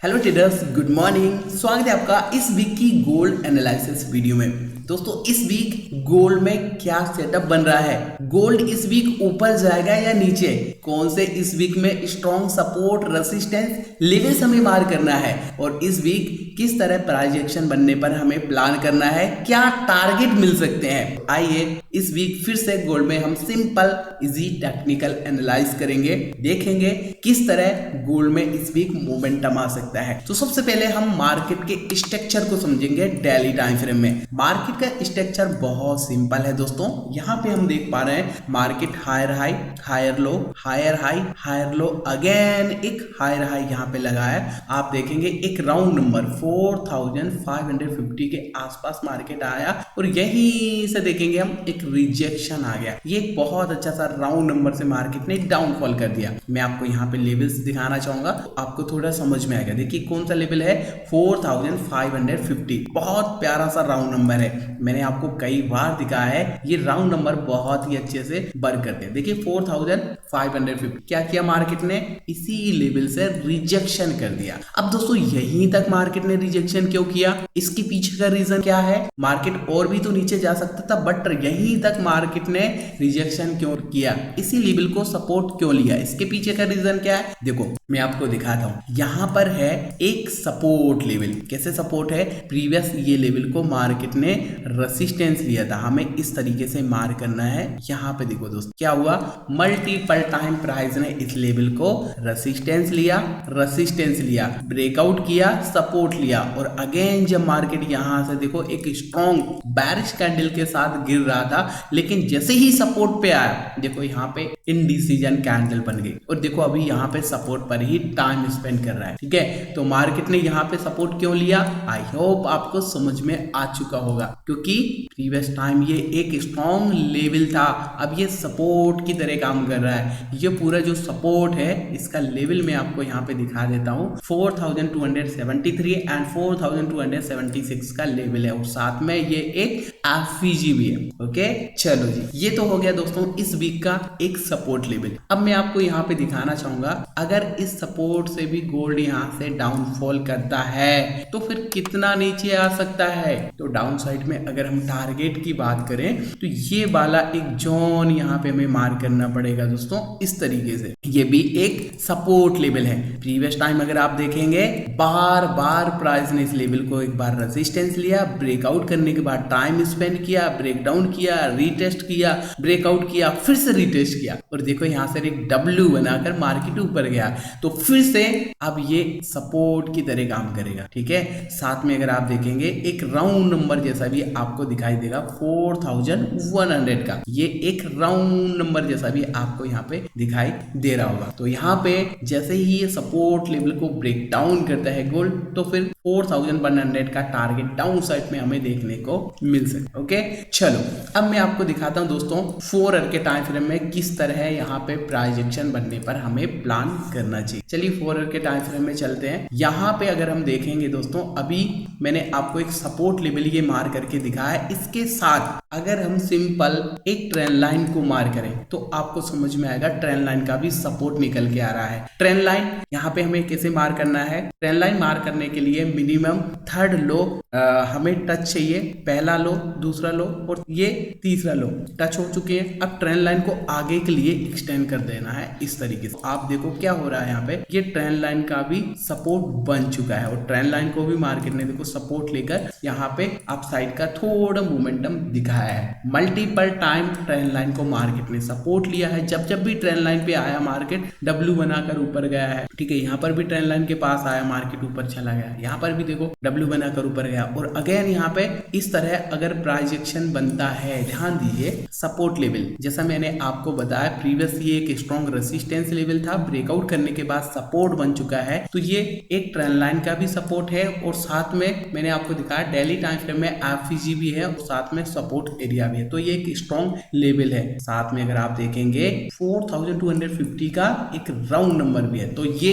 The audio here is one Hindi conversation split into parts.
Hello traders, good morning. स्वागत है आपका इस वीक की गोल्ड एनालिसिस वीडियो में। दोस्तों, इस वीक गोल्ड में क्या सेटअप बन रहा है? गोल्ड इस वीक ऊपर जाएगा या नीचे? कौन से इस वीक में स्ट्रॉन्ग सपोर्ट रेसिस्टेंस लेवल्स हमें मार करना है और इस वीक किस तरह प्राइस एक्शन बनने पर हमें प्लान करना है, क्या टारगेट मिल सकते हैं। आइए इस वीक फिर से गोल्ड में हम सिंपल इजी टेक्निकल एनालाइज करेंगे, देखेंगे किस तरह गोल्ड में इस वीक मोमेंटम आ सकता है। तो सबसे पहले हम मार्केट के स्ट्रक्चर को समझेंगे डेली टाइम फ्रेम में। मार्केट का स्ट्रक्चर बहुत सिंपल है दोस्तों। यहाँ पे हम देख पा रहे हैं market higher high, higher low, higher high, higher low, again एक हायर हाई यहाँ पे लगा है। आप देखेंगे एक राउंड नंबर 4550 के आसपास मार्केट आया और यहीं से देखेंगे हम एक रिजेक्शन आ गया। ये एक बहुत अच्छा सा राउंड नंबर से मार्केट ने डाउनफॉल कर दिया। मैं आपको यहाँ पे लेवल्स दिखाना चाहूंगा, आपको थोड़ा समझ में आएगा। देखिए कौन सा लेवल है, 4550। बहुत प्यारा सा राउंड नंबर है, मैंने आपको कई बार दिखाया है। ये राउंड नंबर बहुत ही अच्छे से वर्क करते हैं। देखिए 4550 क्या किया मार्केट ने, इसी लेवल से रिजेक्शन कर दिया। अब दोस्तों यहीं तक मार्केट ने रिजेक्शन क्यों किया, इसके पीछे का रीजन क्या है? मार्केट और भी तो नीचे जा सकता था, बट यहीं तक मार्केट ने रिजेक्शन क्यों किया, इसी लेवल को सपोर्ट क्यों लिया, इसके पीछे का रीजन क्या है? देखो मैं आपको दिखाता हूं। यहां पर है एक सपोर्ट लेवल। कैसे सपोर्ट है? प्रीवियस ये लेवल को मार्केट ने रेसिस्टेंस लिया था, हमें इस तरीके से मार करना है। यहाँ पे देखो दोस्त क्या हुआ, मल्टीपल टाइम प्राइस ने इस लेवल को रेसिस्टेंस लिया, ब्रेकआउट किया, सपोर्ट लिया और अगेन जब मार्केट यहां से देखो एक स्ट्रॉन्ग बेरिश कैंडल के साथ गिर रहा था, लेकिन जैसे ही सपोर्ट पे आया देखो यहाँ पे इनडिसीजन कैंडल बन गई और देखो अभी यहाँ पे सपोर्ट पर ही टाइम स्पेंड कर रहा है। ठीक है, तो मार्केट ने यहाँ पे सपोर्ट क्यों लिया, आई होप आपको समझ में आ चुका होगा, क्योंकि प्रीवियस टाइम ये एक स्ट्रॉन्ग लेवल था, अब ये सपोर्ट की तरह काम कर रहा है। ये पूरा जो सपोर्ट है इसका लेवल मैं आपको यहाँ पे दिखा देता हूँ, 4273 एंड 4276 का लेवल है और साथ में ये एक एफवीजी भी है। ओके चलो जी, ये तो हो गया दोस्तों इस वीक का एक सपोर्ट लेवल। अब मैं आपको यहाँ पे दिखाना चाहूंगा, अगर इस सपोर्ट से भी गोल्ड यहाँ से डाउनफॉल करता है तो फिर कितना नीचे आ सकता है। तो डाउन साइड में अगर हम टारगेट की बात करें तो ये वाला एक जोन यहाँ पे हमें मार करना पड़ेगा दोस्तों, इस तरीके से। ये भी एक सपोर्ट लेवल है। प्रीवियस टाइम अगर आप देखेंगे बार बार प्राइस ने इस लेवल को एक बार रेजिस्टेंस लिया, ब्रेकआउट करने के बाद टाइम स्पेंड किया, ब्रेकडाउन किया, रीटेस्ट किया, ब्रेकआउट किया, फिर से रीटेस्ट किया और देखो यहाँ से एक डब्ल्यू बनाकर मार्केट ऊपर गया, तो फिर से अब ये सपोर्ट की तरह काम करेगा। ठीक है, साथ में अगर आप देखेंगे एक राउंड नंबर जैसा भी आपको दिखाई देगा 4100 का, ये एक राउंड नंबर जैसा भी आपको यहाँ पे दिखाई दे रहा होगा। तो यहाँ पे जैसे ही ये सपोर्ट लेवल को ब्रेक डाउन करता है गोल्ड, तो फिर 4100 का टारगेट डाउन साइड में हमें देखने को मिल सकता। ओके चलो, अब मैं आपको दिखाता हूं दोस्तों 4 आवर के टाइम फ्रेम में किस तरह यहाँ पे प्राइस एक्शन बनने पर हमें प्लान करना चाहिए। चलिए 4 आवर के टाइम फ्रेम में चलते हैं। यहाँ पे अगर हम देखेंगे दोस्तों, अभी मैंने आपको एक सपोर्ट लेवल ये मार करके दिखाया है, इसके साथ अगर हम सिंपल एक ट्रेंड लाइन को मार करें तो आपको समझ में आएगा ट्रेंड लाइन का भी सपोर्ट निकल के आ रहा है। ट्रेंड लाइन यहाँ पे हमें कैसे मार करना है, ट्रेंड लाइन मार करने के लिए मिनिमम थर्ड लो हमें टच चाहिए, पहला लो, दूसरा लो और ये तीसरा लो टच हो चुके हैं। अब ट्रेंड लाइन को आगे के लिए एक्सटेंड कर देना है इस तरीके से। आप देखो क्या हो रहा है, यहाँ पे ये ट्रेंड लाइन का भी सपोर्ट बन चुका है और ट्रेंड लाइन को भी मार्केट ने देखो सपोर्ट लेकर यहाँ पे अप साइड का थोड़ा मोमेंटम दिखाया है। मल्टीपल टाइम ट्रेंड लाइन को मार्केट ने सपोर्ट लिया है, जब जब भी ट्रेंड लाइन पे आया मार्केट डब्ल्यू बनाकर ऊपर गया है। ठीक है, यहाँ पर भी ट्रेंड लाइन के पास आया, मार्केट ऊपर चला गया, यहाँ पर भी देखो डब्ल्यू बनाकर ऊपर गया और अगेन यहाँ पे इस तरह अगर प्राइस एक्शन बनता है, ध्यान दीजिए सपोर्ट लेवल जैसा मैंने आपको बताया, प्रीवियस ये एक स्ट्रॉन्ग रेसिस्टेंस लेवल था, ब्रेकआउट करने के बाद सपोर्ट बन चुका है, तो ये एक ट्रेंड लाइन का भी सपोर्ट है और साथ में मैंने आपको दिखाया डेली टाइम फ्रेम में एफवीजी भी है और साथ में सपोर्ट एरिया भी है, तो ये एक स्ट्रॉन्ग लेवल है। साथ में अगर आप देखेंगे 4250 का एक राउंड नंबर भी है, तो ये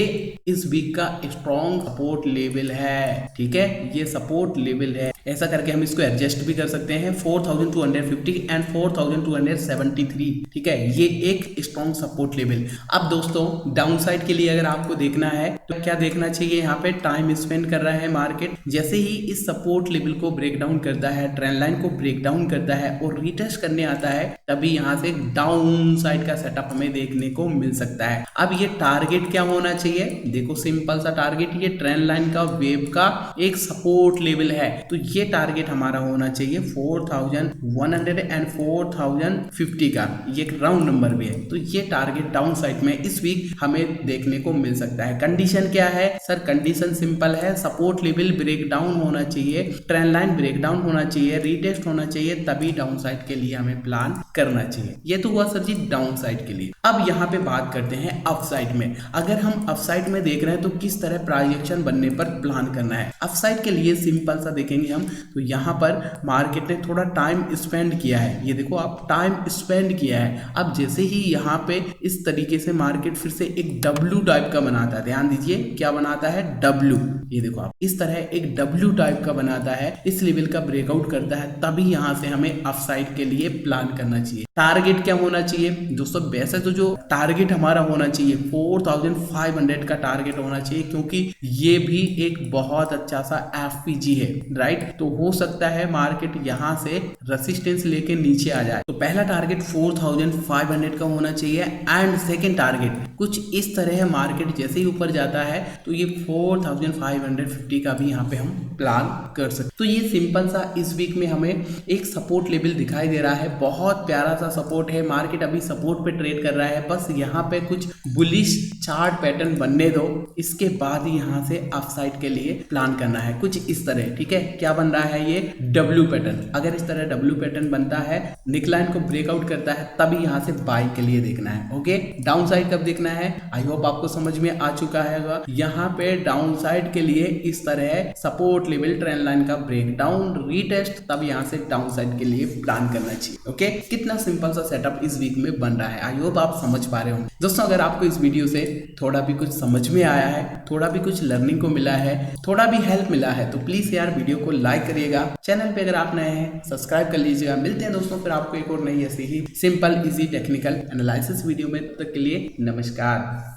इस वीक का स्ट्रॉन्ग सपोर्ट लेवल है। ठीक है, ये सपोर्ट लेवल है। ऐसा करके हम इसको एडजस्ट भी कर सकते हैं 4250 एंड 4273। ठीक है, ये एक स्ट्रॉन्ग सपोर्ट लेवल। अब दोस्तों डाउन साइड के लिए अगर आपको देखना है तो क्या देखना चाहिए, यहाँ पे टाइम स्पेंड कर रहा है मार्केट। जैसे ही इस सपोर्ट लेवल को ब्रेक डाउन करता है, ट्रेंड लाइन को ब्रेक डाउन करता है और रीटेस्ट करने आता है, तभी यहाँ से डाउन साइड का सेटअप हमें देखने को मिल सकता है। अब ये टारगेट क्या होना चाहिए, देखो सिंपल सा टारगेट, ये ट्रेंड लाइन का वेव का एक सपोर्ट लेवल है, तो ये टारगेट हमारा होना चाहिए 4100 एंड 4050 का, ये एक राउंड नंबर भी है। तो ये टारगेट डाउन साइड में इस वीक हमें देखने को मिल सकता है। कंडीशन क्या है सर, कंडीशन सिंपल है, सपोर्ट लेवल ब्रेक डाउन होना चाहिए, ट्रेंड लाइन ब्रेक डाउन होना चाहिए, रीटेस्ट होना चाहिए, तभी डाउन साइड के लिए हमें प्लान करना चाहिए। ये तो हुआ सर जी डाउन साइड के लिए। अब यहाँ पे बात करते हैं अप साइड में। अगर हम अप साइड में देख रहे हैं तो किस तरह प्राइस एक्शन बनने पर प्लान करना है। अप साइड के लिए सिंपल सा देखेंगे हम, तो यहाँ पर मार्केट ने थोड़ा टाइम स्पेंड किया है, ये देखो आप टाइम स्पेंड किया है। अब जैसे ही यहाँ पे इस तरीके से मार्केट फिर से एक डब्ल्यू टाइप का बनाता है, ध्यान दीजिए क्या बनाता है, डब्ल्यू, ये देखो आप इस तरह एक डब्ल्यू टाइप का बनाता है, इस लेवल का ब्रेकआउट करता है, तभी यहाँ से हमें अप साइड के लिए प्लान करना चाहिए। टारगेट क्या होना चाहिए दोस्तों, वैसे तो जो टारगेट हमारा होना चाहिए 4500 का टारगेट होना चाहिए, क्योंकि ये भी एक बहुत अच्छा सा एफपीजी है, राइट। तो हो सकता है मार्केट यहाँ से रेसिस्टेंस लेके नीचे आ जाए, तो पहला टारगेट 4500 का होना चाहिए एंड सेकेंड टारगेट कुछ इस तरह है, मार्केट जैसे ही ऊपर जाता है तो ये 4550 का भी यहाँ पे हम प्लान कर सकते। तो ये सिंपल सा इस वीक में हमें एक सपोर्ट लेवल दिखाई दे रहा है, बहुत प्यारा सा सपोर्ट है, मार्केट अभी सपोर्ट पे ट्रेड कर रहा है, बस यहाँ पे कुछ बुलिश चार्ट पैटर्न बनने दो, इसके बाद ही यहाँ से अप साइड के लिए प्लान करना है कुछ इस तरह। ठीक है, क्या बन रहा है ये डब्ल्यू पैटर्न, अगर इस तरह डब्ल्यू पैटर्न बनता है, निकलाइन को ब्रेकआउट करता है, तभी यहाँ से बाई के लिए देखना है। ओके, डाउन साइड कब देखना है, आई होप आपको समझ में आ चुका है। यहाँ पे डाउन साइड के लिए इस तरह सपोर्ट लेवल ट्रेंड लाइन का ब्रेक डाउन, रीटेस्ट, तब यहाँ से डाउन साइड के लिए प्लान करना चाहिए। ओके, कितना सिंपल सा सेटअप इस वीक में बन रहा है, आई होप आप समझ पा रहे हो। दोस्तों अगर आपको इस वीडियो से थोड़ा भी कुछ समझ में आया है, थोड़ा भी कुछ लर्निंग को मिला है, थोड़ा भी हेल्प मिला है, तो प्लीज यार वीडियो को लाइक करिएगा, चैनल पे अगर आप नए हैं सब्सक्राइब कर लीजिएगा। मिलते हैं दोस्तों फिर आपको एक और नई ऐसी ही simple easy technical analysis video में, तब तक के लिए नमस्कार।